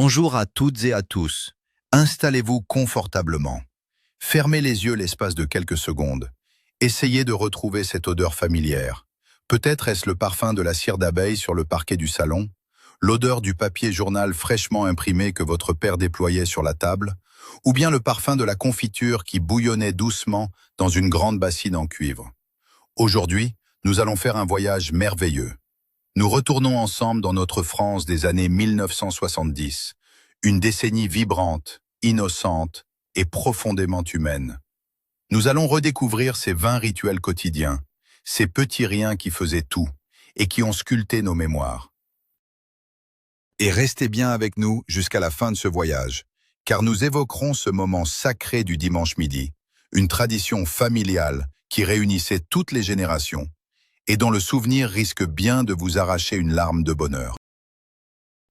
Bonjour à toutes et à tous. Installez-vous confortablement. Fermez les yeux l'espace de quelques secondes. Essayez de retrouver cette odeur familière. Peut-être est-ce le parfum de la cire d'abeille sur le parquet du salon, l'odeur du papier journal fraîchement imprimé que votre père déployait sur la table, ou bien le parfum de la confiture qui bouillonnait doucement dans une grande bassine en cuivre. Aujourd'hui, nous allons faire un voyage merveilleux. Nous retournons ensemble dans notre France des années 1970, une décennie vibrante, innocente et profondément humaine. Nous allons redécouvrir ces 20 rituels quotidiens, ces petits riens qui faisaient tout et qui ont sculpté nos mémoires. Et restez bien avec nous jusqu'à la fin de ce voyage, car nous évoquerons ce moment sacré du dimanche midi, une tradition familiale qui réunissait toutes les générations, et dont le souvenir risque bien de vous arracher une larme de bonheur.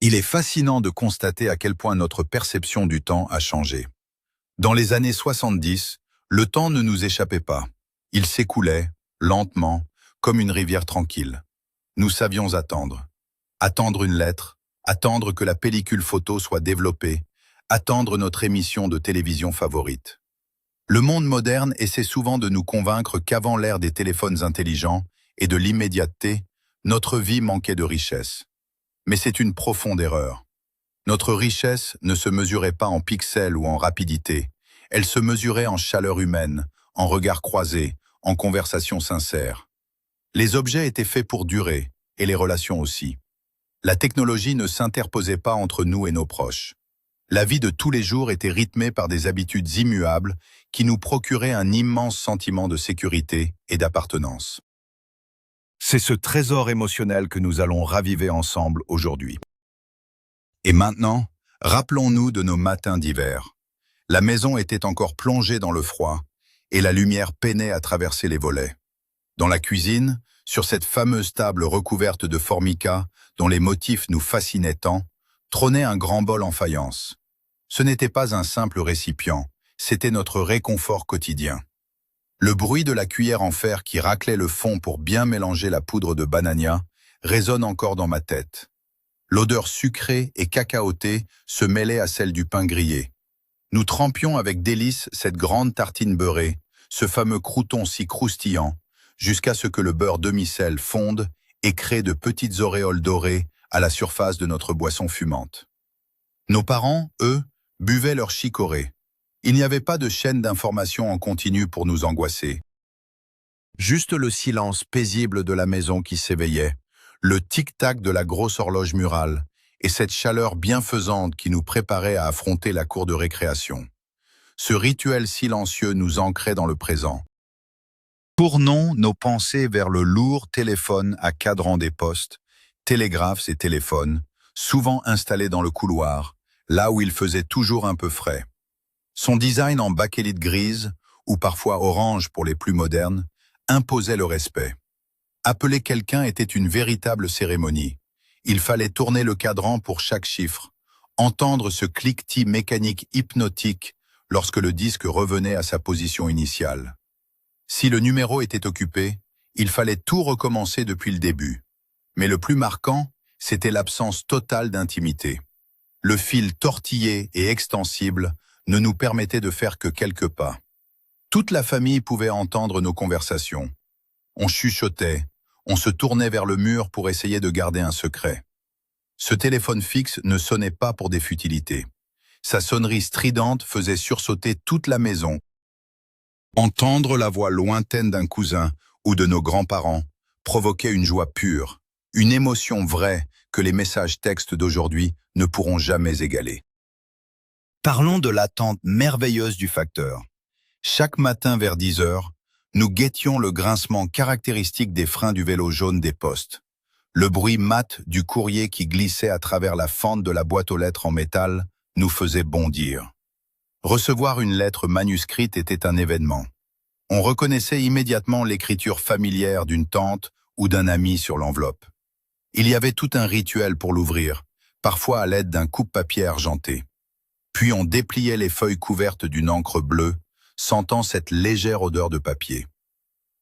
Il est fascinant de constater à quel point notre perception du temps a changé. Dans les années 70, le temps ne nous échappait pas. Il s'écoulait, lentement, comme une rivière tranquille. Nous savions attendre. Attendre une lettre, attendre que la pellicule photo soit développée, attendre notre émission de télévision favorite. Le monde moderne essaie souvent de nous convaincre qu'avant l'ère des téléphones intelligents et de l'immédiateté, notre vie manquait de richesse. Mais c'est une profonde erreur. Notre richesse ne se mesurait pas en pixels ou en rapidité, elle se mesurait en chaleur humaine, en regards croisés, en conversations sincères. Les objets étaient faits pour durer, et les relations aussi. La technologie ne s'interposait pas entre nous et nos proches. La vie de tous les jours était rythmée par des habitudes immuables qui nous procuraient un immense sentiment de sécurité et d'appartenance. C'est ce trésor émotionnel que nous allons raviver ensemble aujourd'hui. Et maintenant, rappelons-nous de nos matins d'hiver. La maison était encore plongée dans le froid, et la lumière peinait à traverser les volets. Dans la cuisine, sur cette fameuse table recouverte de formica, dont les motifs nous fascinaient tant, trônait un grand bol en faïence. Ce n'était pas un simple récipient, c'était notre réconfort quotidien. Le bruit de la cuillère en fer qui raclait le fond pour bien mélanger la poudre de banania résonne encore dans ma tête. L'odeur sucrée et cacaotée se mêlait à celle du pain grillé. Nous trempions avec délice cette grande tartine beurrée, ce fameux crouton si croustillant, jusqu'à ce que le beurre demi-sel fonde et crée de petites auréoles dorées à la surface de notre boisson fumante. Nos parents, eux, buvaient leur chicorée. Il n'y avait pas de chaîne d'information en continu pour nous angoisser. Juste le silence paisible de la maison qui s'éveillait, le tic-tac de la grosse horloge murale et cette chaleur bienfaisante qui nous préparait à affronter la cour de récréation. Ce rituel silencieux nous ancrait dans le présent. Tournons nos pensées vers le lourd téléphone à cadran des postes, télégraphes et téléphones, souvent installés dans le couloir, là où il faisait toujours un peu frais. Son design en bakélite grise, ou parfois orange pour les plus modernes, imposait le respect. Appeler quelqu'un était une véritable cérémonie. Il fallait tourner le cadran pour chaque chiffre, entendre ce cliquetis mécanique hypnotique lorsque le disque revenait à sa position initiale. Si le numéro était occupé, il fallait tout recommencer depuis le début. Mais le plus marquant, c'était l'absence totale d'intimité. Le fil tortillé et extensible ne nous permettait de faire que quelques pas. Toute la famille pouvait entendre nos conversations. On chuchotait, on se tournait vers le mur pour essayer de garder un secret. Ce téléphone fixe ne sonnait pas pour des futilités. Sa sonnerie stridente faisait sursauter toute la maison. Entendre la voix lointaine d'un cousin ou de nos grands-parents provoquait une joie pure, une émotion vraie que les messages textes d'aujourd'hui ne pourront jamais égaler. Parlons de l'attente merveilleuse du facteur. Chaque matin vers 10 heures, nous guettions le grincement caractéristique des freins du vélo jaune des postes, le bruit mat du courrier qui glissait à travers la fente de la boîte aux lettres en métal nous faisait bondir. Recevoir une lettre manuscrite était un événement. On reconnaissait immédiatement l'écriture familière d'une tante ou d'un ami sur l'enveloppe. Il y avait tout un rituel pour l'ouvrir, parfois à l'aide d'un coupe-papier argenté. Puis on dépliait les feuilles couvertes d'une encre bleue, sentant cette légère odeur de papier.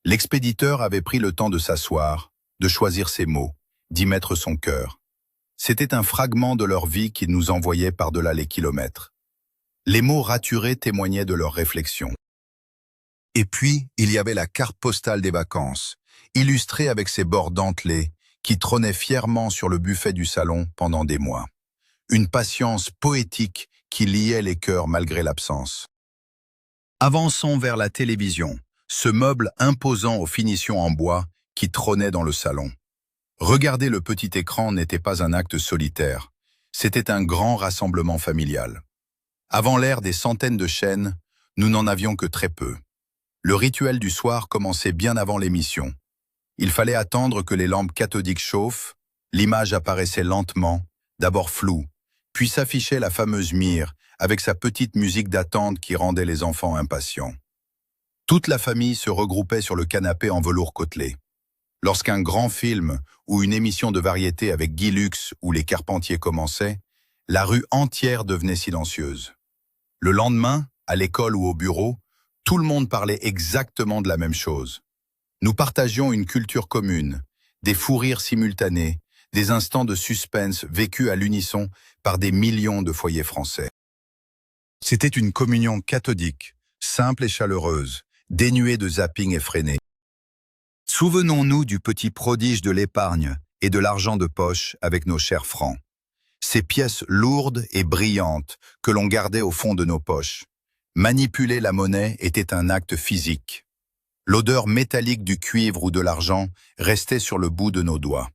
L'expéditeur avait pris le temps de s'asseoir, de choisir ses mots, d'y mettre son cœur. C'était un fragment de leur vie qu'ils nous envoyaient par-delà les kilomètres. Les mots raturés témoignaient de leurs réflexions. Et puis, il y avait la carte postale des vacances, illustrée avec ses bords dentelés, qui trônait fièrement sur le buffet du salon pendant des mois. Une patience poétique qui liait les cœurs malgré l'absence. Avançons vers la télévision, ce meuble imposant aux finitions en bois qui trônait dans le salon. Regarder le petit écran n'était pas un acte solitaire, c'était un grand rassemblement familial. Avant l'ère des centaines de chaînes, nous n'en avions que très peu. Le rituel du soir commençait bien avant l'émission. Il fallait attendre que les lampes cathodiques chauffent, l'image apparaissait lentement, d'abord floue, puis s'affichait la fameuse myrrhe avec sa petite musique d'attente qui rendait les enfants impatients. Toute la famille se regroupait sur le canapé en velours côtelé. Lorsqu'un grand film ou une émission de variété avec Guy Lux ou les Carpentiers commençait, la rue entière devenait silencieuse. Le lendemain, à l'école ou au bureau, tout le monde parlait exactement de la même chose. Nous partagions une culture commune, des fous rires simultanés, des instants de suspense vécus à l'unisson par des millions de foyers français. C'était une communion cathodique, simple et chaleureuse, dénuée de zapping effréné. Souvenons-nous du petit prodige de l'épargne et de l'argent de poche avec nos chers francs. Ces pièces lourdes et brillantes que l'on gardait au fond de nos poches. Manipuler la monnaie était un acte physique. L'odeur métallique du cuivre ou de l'argent restait sur le bout de nos doigts.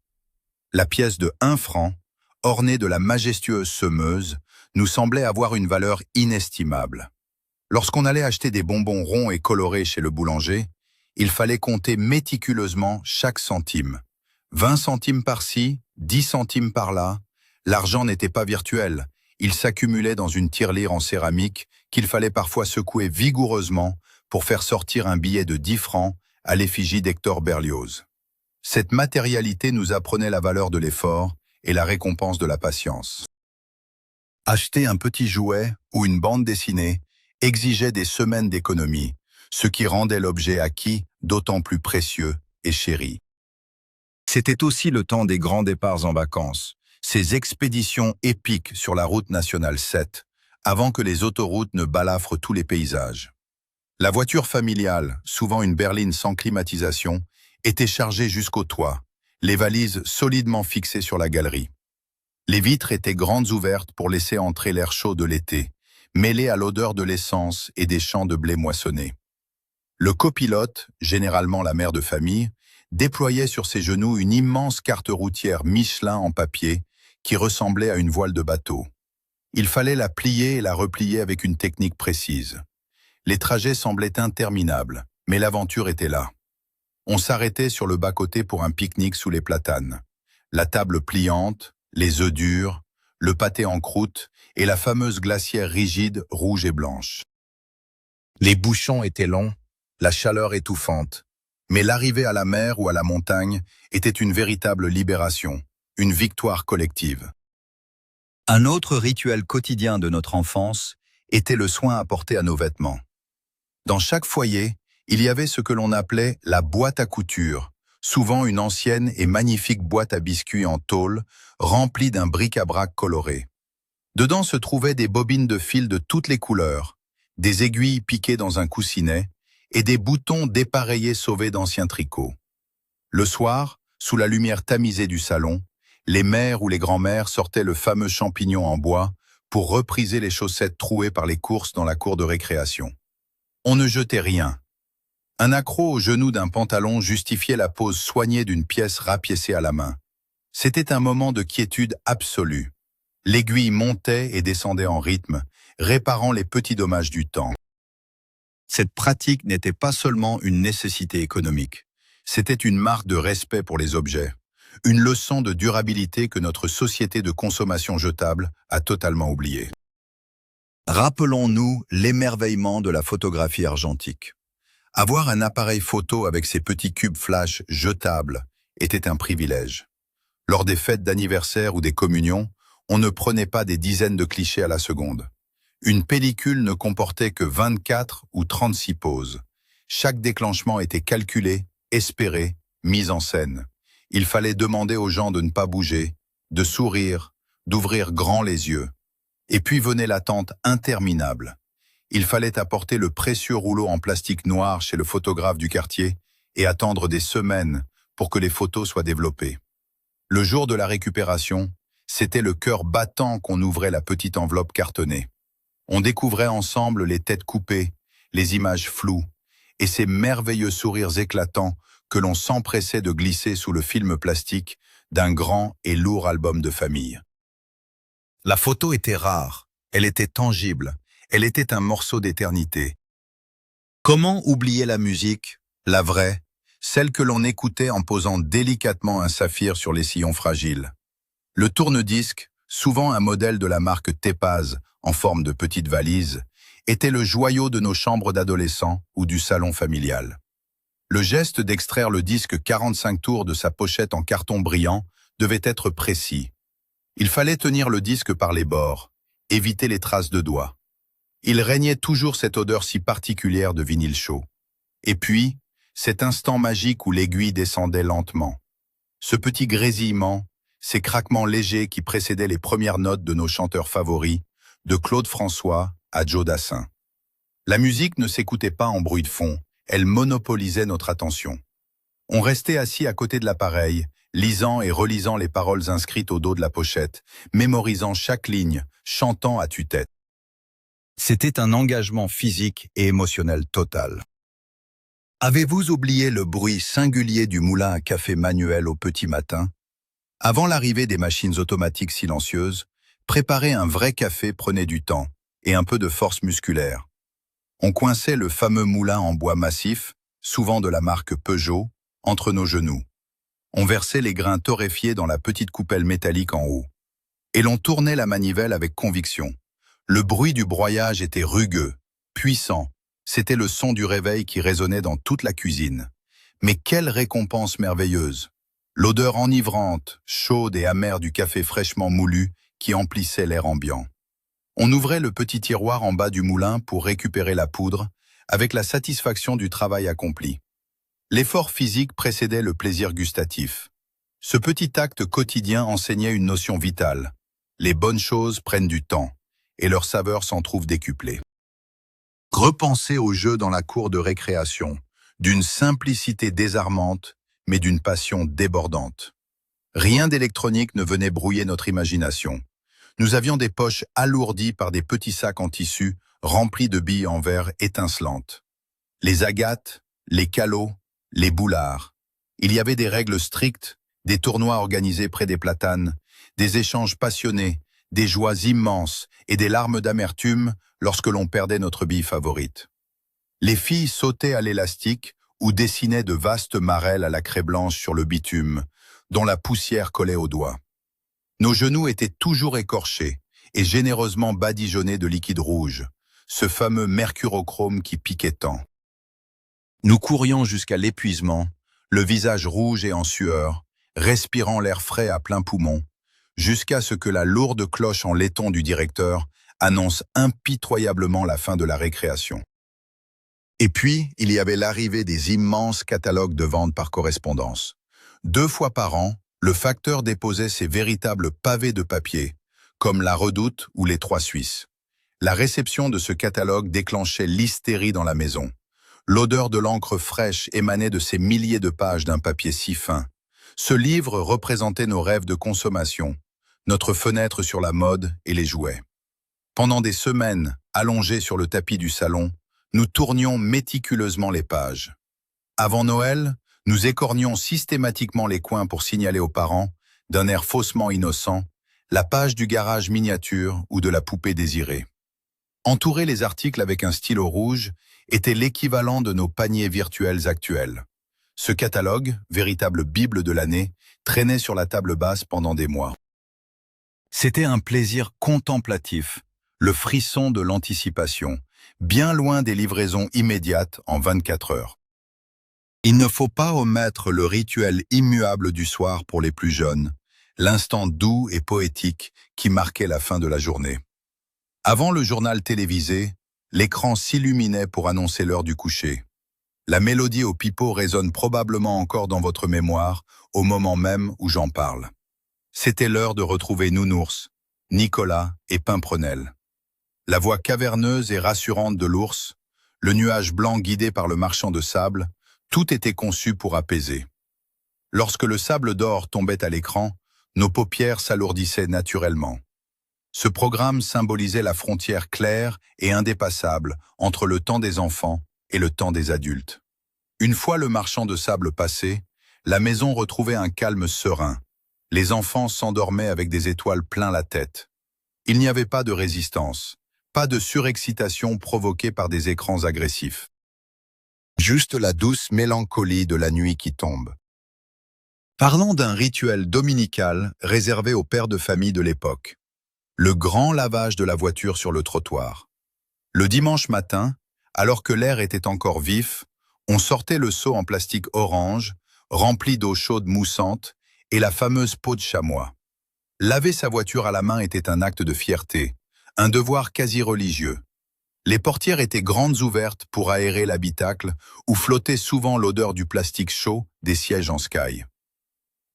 La pièce de 1 franc, ornée de la majestueuse semeuse, nous semblait avoir une valeur inestimable. Lorsqu'on allait acheter des bonbons ronds et colorés chez le boulanger, il fallait compter méticuleusement chaque centime. 20 centimes par-ci, 10 centimes par-là. L'argent n'était pas virtuel. Il s'accumulait dans une tirelire en céramique qu'il fallait parfois secouer vigoureusement pour faire sortir un billet de 10 francs à l'effigie d'Hector Berlioz. Cette matérialité nous apprenait la valeur de l'effort et la récompense de la patience. Acheter un petit jouet ou une bande dessinée exigeait des semaines d'économie, ce qui rendait l'objet acquis d'autant plus précieux et chéri. C'était aussi le temps des grands départs en vacances, ces expéditions épiques sur la route nationale 7, avant que les autoroutes ne balafrent tous les paysages. La voiture familiale, souvent une berline sans climatisation, était chargée jusqu'au toit, les valises solidement fixées sur la galerie. Les vitres étaient grandes ouvertes pour laisser entrer l'air chaud de l'été, mêlé à l'odeur de l'essence et des champs de blé moissonnés. Le copilote, généralement la mère de famille, déployait sur ses genoux une immense carte routière Michelin en papier qui ressemblait à une voile de bateau. Il fallait la plier et la replier avec une technique précise. Les trajets semblaient interminables, mais l'aventure était là. On s'arrêtait sur le bas-côté pour un pique-nique sous les platanes. La table pliante, les œufs durs, le pâté en croûte et la fameuse glacière rigide, rouge et blanche. Les bouchons étaient longs, la chaleur étouffante, mais l'arrivée à la mer ou à la montagne était une véritable libération, une victoire collective. Un autre rituel quotidien de notre enfance était le soin apporté à nos vêtements. Dans chaque foyer, il y avait ce que l'on appelait la boîte à couture, souvent une ancienne et magnifique boîte à biscuits en tôle, remplie d'un bric-à-brac coloré. Dedans se trouvaient des bobines de fil de toutes les couleurs, des aiguilles piquées dans un coussinet et des boutons dépareillés sauvés d'anciens tricots. Le soir, sous la lumière tamisée du salon, les mères ou les grands-mères sortaient le fameux champignon en bois pour repriser les chaussettes trouées par les courses dans la cour de récréation. On ne jetait rien. Un accroc au genou d'un pantalon justifiait la pose soignée d'une pièce rapiécée à la main. C'était un moment de quiétude absolue. L'aiguille montait et descendait en rythme, réparant les petits dommages du temps. Cette pratique n'était pas seulement une nécessité économique. C'était une marque de respect pour les objets, une leçon de durabilité que notre société de consommation jetable a totalement oubliée. Rappelons-nous l'émerveillement de la photographie argentique. Avoir un appareil photo avec ses petits cubes flash jetables était un privilège. Lors des fêtes d'anniversaire ou des communions, on ne prenait pas des dizaines de clichés à la seconde. Une pellicule ne comportait que 24 ou 36 poses. Chaque déclenchement était calculé, espéré, mis en scène. Il fallait demander aux gens de ne pas bouger, de sourire, d'ouvrir grand les yeux. Et puis venait l'attente interminable. Il fallait apporter le précieux rouleau en plastique noir chez le photographe du quartier et attendre des semaines pour que les photos soient développées. Le jour de la récupération, c'était le cœur battant qu'on ouvrait la petite enveloppe cartonnée. On découvrait ensemble les têtes coupées, les images floues, et ces merveilleux sourires éclatants que l'on s'empressait de glisser sous le film plastique d'un grand et lourd album de famille. La photo était rare, elle était tangible, elle était un morceau d'éternité. Comment oublier la musique, la vraie, celle que l'on écoutait en posant délicatement un saphir sur les sillons fragiles? Le tourne-disque, souvent un modèle de la marque Tepaz, en forme de petite valise, était le joyau de nos chambres d'adolescents ou du salon familial. Le geste d'extraire le disque 45 tours de sa pochette en carton brillant devait être précis. Il fallait tenir le disque par les bords, éviter les traces de doigts. Il régnait toujours cette odeur si particulière de vinyle chaud. Et puis, cet instant magique où l'aiguille descendait lentement. Ce petit grésillement, ces craquements légers qui précédaient les premières notes de nos chanteurs favoris, de Claude François à Joe Dassin. La musique ne s'écoutait pas en bruit de fond, elle monopolisait notre attention. On restait assis à côté de l'appareil, lisant et relisant les paroles inscrites au dos de la pochette, mémorisant chaque ligne, chantant à tue-tête. C'était un engagement physique et émotionnel total. Avez-vous oublié le bruit singulier du moulin à café manuel au petit matin? Avant l'arrivée des machines automatiques silencieuses, préparer un vrai café prenait du temps et un peu de force musculaire. On coinçait le fameux moulin en bois massif, souvent de la marque Peugeot, entre nos genoux. On versait les grains torréfiés dans la petite coupelle métallique en haut. Et l'on tournait la manivelle avec conviction. Le bruit du broyage était rugueux, puissant. C'était le son du réveil qui résonnait dans toute la cuisine. Mais quelle récompense merveilleuse! L'odeur enivrante, chaude et amère du café fraîchement moulu qui emplissait l'air ambiant. On ouvrait le petit tiroir en bas du moulin pour récupérer la poudre, avec la satisfaction du travail accompli. L'effort physique précédait le plaisir gustatif. Ce petit acte quotidien enseignait une notion vitale. Les bonnes choses prennent du temps, et leur saveur s'en trouve décuplée. Repenser au jeu dans la cour de récréation, d'une simplicité désarmante, mais d'une passion débordante. Rien d'électronique ne venait brouiller notre imagination. Nous avions des poches alourdies par des petits sacs en tissu remplis de billes en verre étincelantes. Les agates, les calots, les boulards. Il y avait des règles strictes, des tournois organisés près des platanes, des échanges passionnés, des joies immenses et des larmes d'amertume lorsque l'on perdait notre bille favorite. Les filles sautaient à l'élastique ou dessinaient de vastes marelles à la craie blanche sur le bitume, dont la poussière collait aux doigts. Nos genoux étaient toujours écorchés et généreusement badigeonnés de liquide rouge, ce fameux mercurochrome qui piquait tant. Nous courions jusqu'à l'épuisement, le visage rouge et en sueur, respirant l'air frais à plein poumon, jusqu'à ce que la lourde cloche en laiton du directeur annonce impitoyablement la fin de la récréation. Et puis, il y avait l'arrivée des immenses catalogues de vente par correspondance. 2 fois par an, le facteur déposait ses véritables pavés de papier, comme la Redoute ou les 3 Suisses. La réception de ce catalogue déclenchait l'hystérie dans la maison. L'odeur de l'encre fraîche émanait de ces milliers de pages d'un papier si fin. Ce livre représentait nos rêves de consommation, notre fenêtre sur la mode et les jouets. Pendant des semaines, allongés sur le tapis du salon, nous tournions méticuleusement les pages. Avant Noël, nous écornions systématiquement les coins pour signaler aux parents, d'un air faussement innocent, la page du garage miniature ou de la poupée désirée. Entourer les articles avec un stylo rouge était l'équivalent de nos paniers virtuels actuels. Ce catalogue, véritable bible de l'année, traînait sur la table basse pendant des mois. C'était un plaisir contemplatif, le frisson de l'anticipation, bien loin des livraisons immédiates en 24 heures. Il ne faut pas omettre le rituel immuable du soir pour les plus jeunes, l'instant doux et poétique qui marquait la fin de la journée. Avant le journal télévisé, l'écran s'illuminait pour annoncer l'heure du coucher. La mélodie au pipeau résonne probablement encore dans votre mémoire au moment même où j'en parle. C'était l'heure de retrouver Nounours, Nicolas et Pimprenel. La voix caverneuse et rassurante de l'ours, le nuage blanc guidé par le marchand de sable, tout était conçu pour apaiser. Lorsque le sable d'or tombait à l'écran, nos paupières s'alourdissaient naturellement. Ce programme symbolisait la frontière claire et indépassable entre le temps des enfants et le temps des adultes. Une fois le marchand de sable passé, la maison retrouvait un calme serein. Les enfants s'endormaient avec des étoiles plein la tête. Il n'y avait pas de résistance, pas de surexcitation provoquée par des écrans agressifs. Juste la douce mélancolie de la nuit qui tombe. Parlons d'un rituel dominical réservé aux pères de famille de l'époque. Le grand lavage de la voiture sur le trottoir. Le dimanche matin, alors que l'air était encore vif, on sortait le seau en plastique orange, rempli d'eau chaude moussante, et la fameuse peau de chamois. Laver sa voiture à la main était un acte de fierté, un devoir quasi religieux. Les portières étaient grandes ouvertes pour aérer l'habitacle, où flottait souvent l'odeur du plastique chaud des sièges en sky.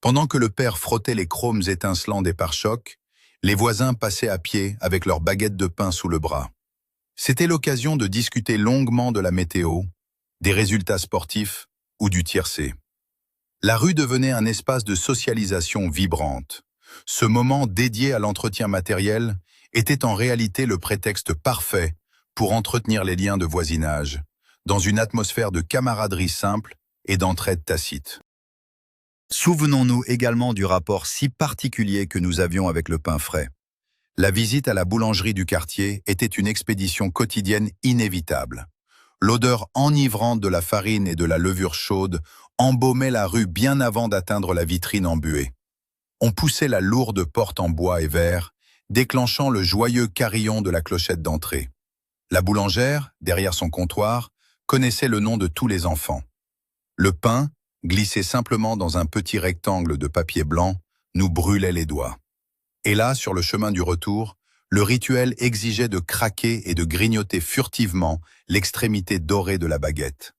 Pendant que le père frottait les chromes étincelants des pare-chocs, les voisins passaient à pied avec leurs baguettes de pain sous le bras. C'était l'occasion de discuter longuement de la météo, des résultats sportifs ou du tiercé. La rue devenait un espace de socialisation vibrante. Ce moment dédié à l'entretien matériel était en réalité le prétexte parfait pour entretenir les liens de voisinage, dans une atmosphère de camaraderie simple et d'entraide tacite. Souvenons-nous également du rapport si particulier que nous avions avec le pain frais. La visite à la boulangerie du quartier était une expédition quotidienne inévitable. L'odeur enivrante de la farine et de la levure chaude embaumait la rue bien avant d'atteindre la vitrine embuée. On poussait la lourde porte en bois et verre, déclenchant le joyeux carillon de la clochette d'entrée. La boulangère, derrière son comptoir, connaissait le nom de tous les enfants. Le pain, glissé simplement dans un petit rectangle de papier blanc, nous brûlait les doigts. Et là, sur le chemin du retour, le rituel exigeait de craquer et de grignoter furtivement l'extrémité dorée de la baguette.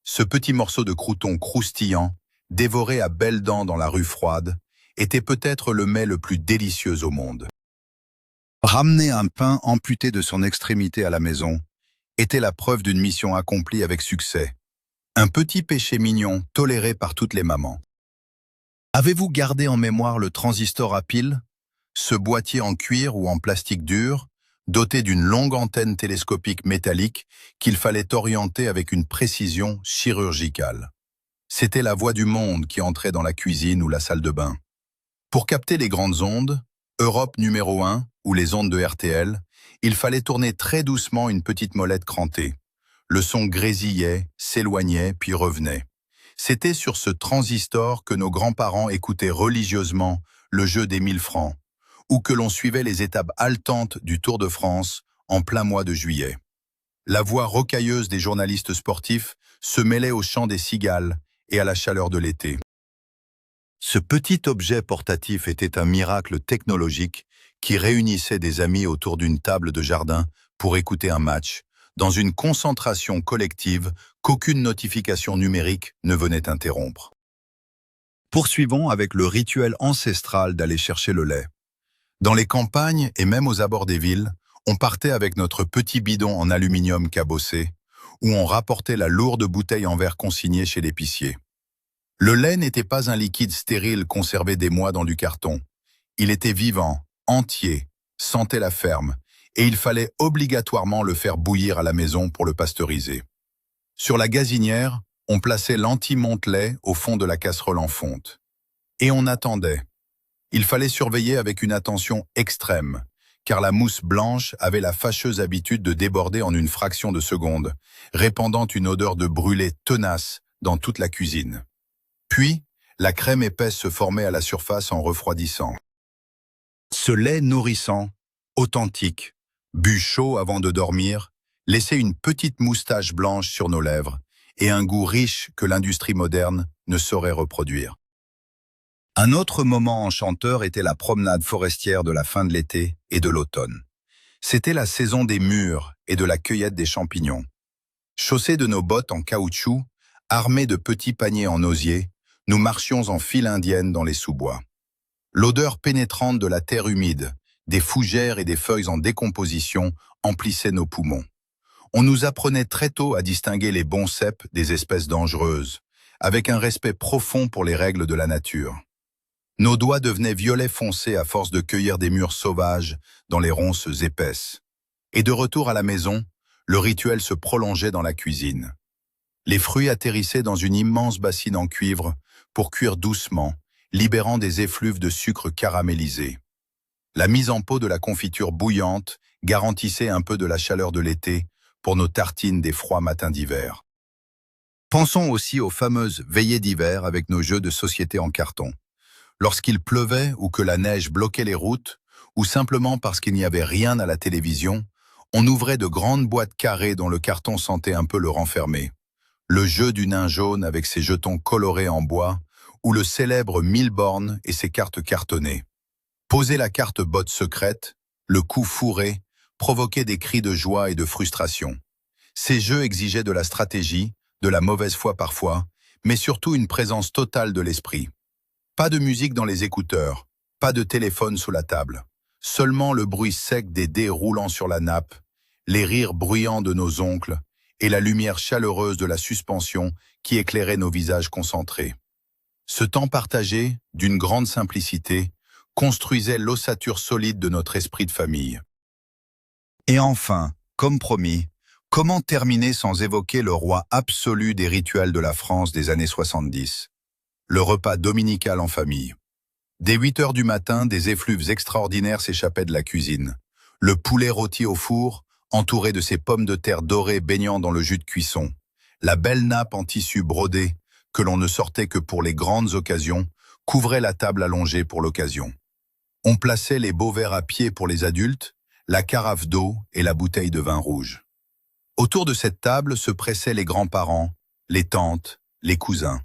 Ce petit morceau de crouton croustillant, dévoré à belles dents dans la rue froide, était peut-être le mets le plus délicieux au monde. Ramener un pain amputé de son extrémité à la maison était la preuve d'une mission accomplie avec succès. Un petit péché mignon toléré par toutes les mamans. Avez-vous gardé en mémoire le transistor à pile? Ce boîtier en cuir ou en plastique dur, doté d'une longue antenne télescopique métallique qu'il fallait orienter avec une précision chirurgicale. C'était la voix du monde qui entrait dans la cuisine ou la salle de bain. Pour capter les grandes ondes, Europe numéro 1 ou les ondes de RTL, il fallait tourner très doucement une petite molette crantée. Le son grésillait, s'éloignait, puis revenait. C'était sur ce transistor que nos grands-parents écoutaient religieusement le jeu des 1000 francs, ou que l'on suivait les étapes haletantes du Tour de France en plein mois de juillet. La voix rocailleuse des journalistes sportifs se mêlait au chant des cigales et à la chaleur de l'été. Ce petit objet portatif était un miracle technologique qui réunissait des amis autour d'une table de jardin pour écouter un match, dans une concentration collective qu'aucune notification numérique ne venait interrompre. Poursuivons avec le rituel ancestral d'aller chercher le lait. Dans les campagnes et même aux abords des villes, on partait avec notre petit bidon en aluminium cabossé, où on rapportait la lourde bouteille en verre consignée chez l'épicier. Le lait n'était pas un liquide stérile conservé des mois dans du carton. Il était vivant, entier, sentait la ferme, et il fallait obligatoirement le faire bouillir à la maison pour le pasteuriser. Sur la gazinière, on plaçait l'anti-monte-lait au fond de la casserole en fonte. Et on attendait. Il fallait surveiller avec une attention extrême, car la mousse blanche avait la fâcheuse habitude de déborder en une fraction de seconde, répandant une odeur de brûlé tenace dans toute la cuisine. Puis, la crème épaisse se formait à la surface en refroidissant. Ce lait nourrissant, authentique, bu chaud avant de dormir, laissait une petite moustache blanche sur nos lèvres et un goût riche que l'industrie moderne ne saurait reproduire. Un autre moment enchanteur était la promenade forestière de la fin de l'été et de l'automne. C'était la saison des mûres et de la cueillette des champignons. Chaussés de nos bottes en caoutchouc, armés de petits paniers en osier, nous marchions en file indienne dans les sous-bois. L'odeur pénétrante de la terre humide, des fougères et des feuilles en décomposition emplissait nos poumons. On nous apprenait très tôt à distinguer les bons cèpes des espèces dangereuses, avec un respect profond pour les règles de la nature. Nos doigts devenaient violet foncé à force de cueillir des mûres sauvages dans les ronces épaisses. Et de retour à la maison, le rituel se prolongeait dans la cuisine. Les fruits atterrissaient dans une immense bassine en cuivre pour cuire doucement, libérant des effluves de sucre caramélisé. La mise en pot de la confiture bouillante garantissait un peu de la chaleur de l'été pour nos tartines des froids matins d'hiver. Pensons aussi aux fameuses veillées d'hiver avec nos jeux de société en carton. Lorsqu'il pleuvait ou que la neige bloquait les routes, ou simplement parce qu'il n'y avait rien à la télévision, on ouvrait de grandes boîtes carrées dont le carton sentait un peu le renfermer. Le jeu du nain jaune avec ses jetons colorés en bois, ou le célèbre 1000 bornes et ses cartes cartonnées. Poser la carte botte secrète, le coup fourré, provoquait des cris de joie et de frustration. Ces jeux exigeaient de la stratégie, de la mauvaise foi parfois, mais surtout une présence totale de l'esprit. Pas de musique dans les écouteurs, pas de téléphone sous la table. Seulement le bruit sec des dés roulant sur la nappe, les rires bruyants de nos oncles et la lumière chaleureuse de la suspension qui éclairait nos visages concentrés. Ce temps partagé, d'une grande simplicité, construisait l'ossature solide de notre esprit de famille. Et enfin, comme promis, comment terminer sans évoquer le roi absolu des rituels de la France des années 70? Le repas dominical en famille. Dès 8 heures du matin, des effluves extraordinaires s'échappaient de la cuisine. Le poulet rôti au four, entouré de ses pommes de terre dorées baignant dans le jus de cuisson. La belle nappe en tissu brodé, que l'on ne sortait que pour les grandes occasions, couvrait la table allongée pour l'occasion. On plaçait les beaux verres à pied pour les adultes, la carafe d'eau et la bouteille de vin rouge. Autour de cette table se pressaient les grands-parents, les tantes, les cousins.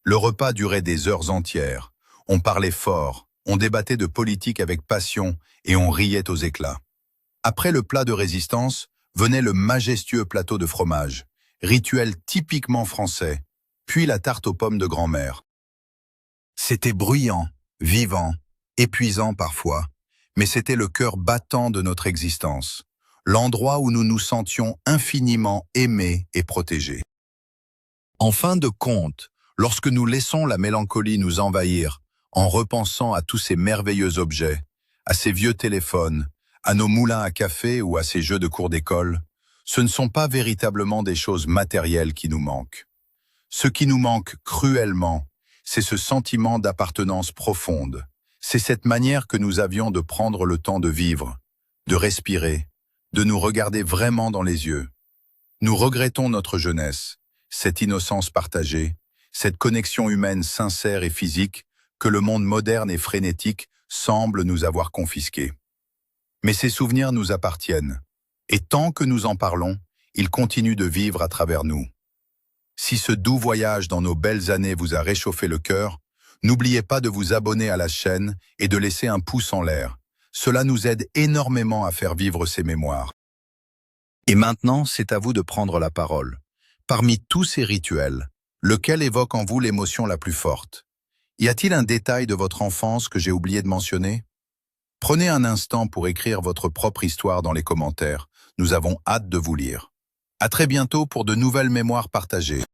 Le repas durait des heures entières. On parlait fort, on débattait de politique avec passion et on riait aux éclats. Après le plat de résistance, venait le majestueux plateau de fromage, rituel typiquement français, puis la tarte aux pommes de grand-mère. C'était bruyant, vivant, épuisant parfois, mais c'était le cœur battant de notre existence, l'endroit où nous nous sentions infiniment aimés et protégés. En fin de compte, lorsque nous laissons la mélancolie nous envahir, en repensant à tous ces merveilleux objets, à ces vieux téléphones, à nos moulins à café ou à ces jeux de cours d'école, ce ne sont pas véritablement des choses matérielles qui nous manquent. Ce qui nous manque cruellement, c'est ce sentiment d'appartenance profonde. C'est cette manière que nous avions de prendre le temps de vivre, de respirer, de nous regarder vraiment dans les yeux. Nous regrettons notre jeunesse, cette innocence partagée, cette connexion humaine sincère et physique que le monde moderne et frénétique semble nous avoir confisqués. Mais ces souvenirs nous appartiennent, et tant que nous en parlons, ils continuent de vivre à travers nous. Si ce doux voyage dans nos belles années vous a réchauffé le cœur, n'oubliez pas de vous abonner à la chaîne et de laisser un pouce en l'air. Cela nous aide énormément à faire vivre ces mémoires. Et maintenant, c'est à vous de prendre la parole. Parmi tous ces rituels, lequel évoque en vous l'émotion la plus forte? Y a-t-il un détail de votre enfance que j'ai oublié de mentionner? Prenez un instant pour écrire votre propre histoire dans les commentaires. Nous avons hâte de vous lire. À très bientôt pour de nouvelles mémoires partagées.